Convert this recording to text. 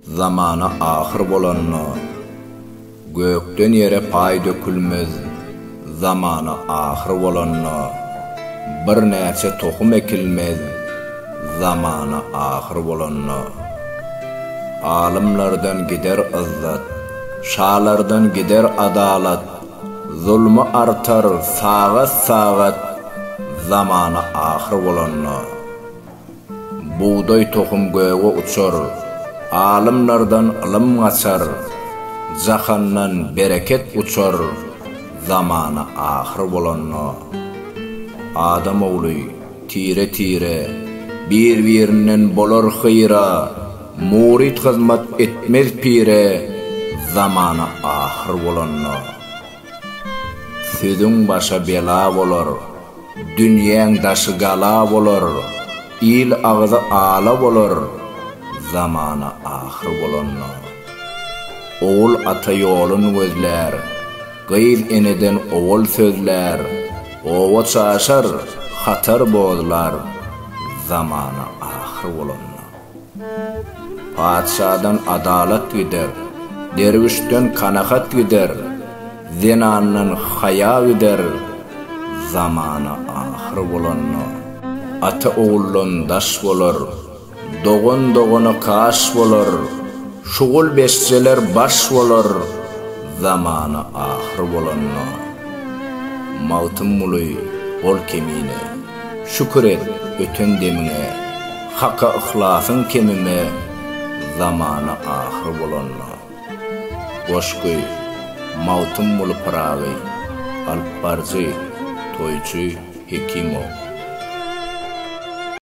zamana ahir bolanna, gökden yere pay dökülmez, zamana ahir bolanna, bir näçe tohum ekilmez, zamana ahir bolanna. Alimlardan gider izzat, şalardan gider adalat, zulmü artar sagat, zamana ahir bolanna. Buğday tohum göğe uçar, alimlardan ilim açar, jahandan bereket uçar, zamana ahir bolanna. Adam oğlu tire bir-birinden bolar hayra, murid hizmet etmez pire, zamana ahir bolanna. Sözün başa bela bolar, dünýäň daşy gala bolar, il ağzı ala bolar, zamana ahir bolanna. Oğul ata yolun gözler, gıyz eneden oğul sözler, owa çaşar, hatar bozlar, zamana ahir bolanna. Padşadan adalet gider, dervişden kanakat gider, zinandan haya gider, zamana ahir bolanna. Ata oğulun daş bolar, doğun kaş bolar, şugul beşçeler baş bolar, zamana ahir bolanna. Mawtym muly ol kemine, şükür et öten demine, hakka ihlasın kemime, zamana ahir bolanna. Goşgoy, mawtym muly paragy, alparjy, toyçy, hekimo.